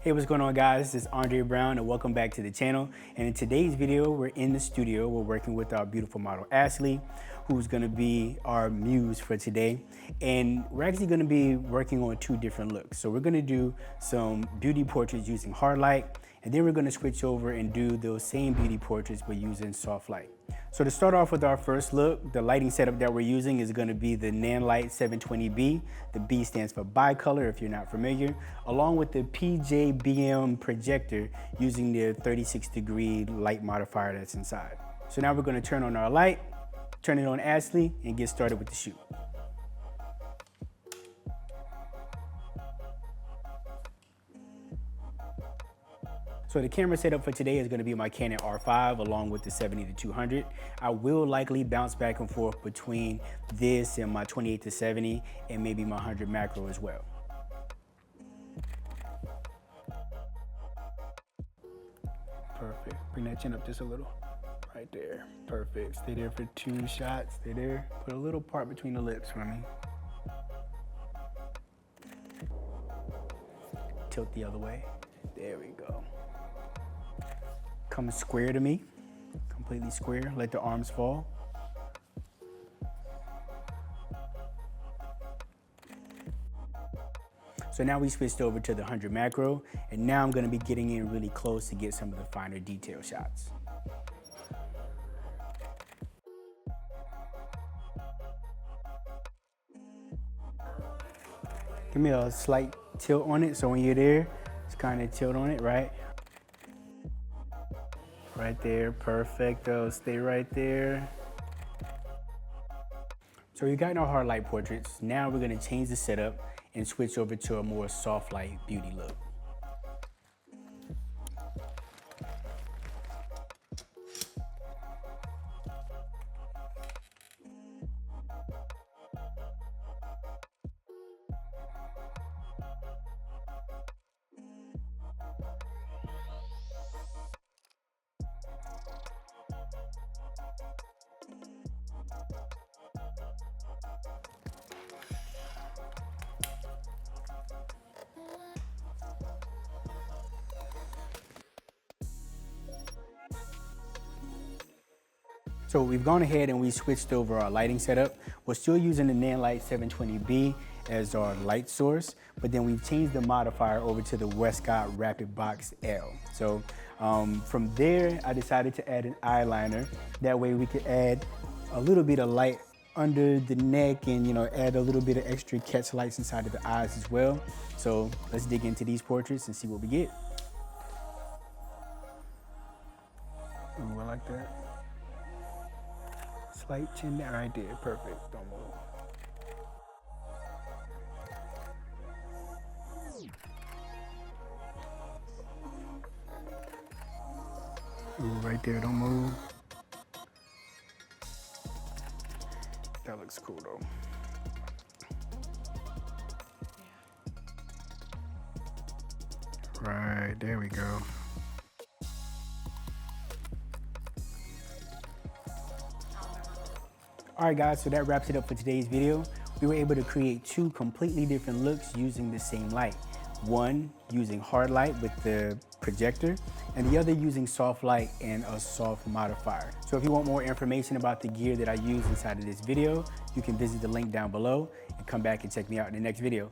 Hey, what's going on, guys? This is Andre Brown and welcome back to the channel. And in today's video, we're in the studio. We're working with our beautiful model, Ashley, who's gonna be our muse for today. And we're actually gonna be working on two different looks. So we're gonna do some beauty portraits using hard light, and then we're gonna switch over and do those same beauty portraits but using soft light. So to start off with our first look, the lighting setup that we're using is gonna be the Nanlite 720B. The B stands for bicolor if you're not familiar, along with the PJBM projector using the 36-degree light modifier that's inside. So now we're gonna turn on our light, turn it on Ashley, and get started with the shoot. So the camera setup for today is going to be my Canon R5 along with the 70-200. I will likely bounce back and forth between this and my 28-70 and maybe my 100 macro as well. Perfect. Bring that chin up just a little. Right there. Perfect. Stay there for 2 shots. Stay there. Put a little part between the lips for me. Tilt the other way. There we go. Come square to me, completely square. Let the arms fall. So now we switched over to the 100 macro, and now I'm gonna be getting in really close to get some of the finer detail shots. Give me a slight tilt on it, so when you're there, just kind of tilt on it, right? Right there, perfecto, stay right there. So we got our hard light portraits. Now we're gonna change the setup and switch over to a more soft light beauty look. So we've gone ahead and we switched over our lighting setup. We're still using the Nanlite 720B as our light source, but then we've changed the modifier over to the Westcott Rapid Box L. So from there, I decided to add an eyeliner. That way we could add a little bit of light under the neck and add a little bit of extra catch lights inside of the eyes as well. So let's dig into these portraits and see what we get. Ooh, I like that. Slight chin down right there, perfect, don't move. Ooh, right there, don't move. That looks cool though. Right, there we go. All right, guys, so that wraps it up for today's video. We were able to create 2 completely different looks using the same light. One using hard light with the projector, and the other using soft light and a soft modifier. So if you want more information about the gear that I use inside of this video, you can visit the link down below and come back and check me out in the next video.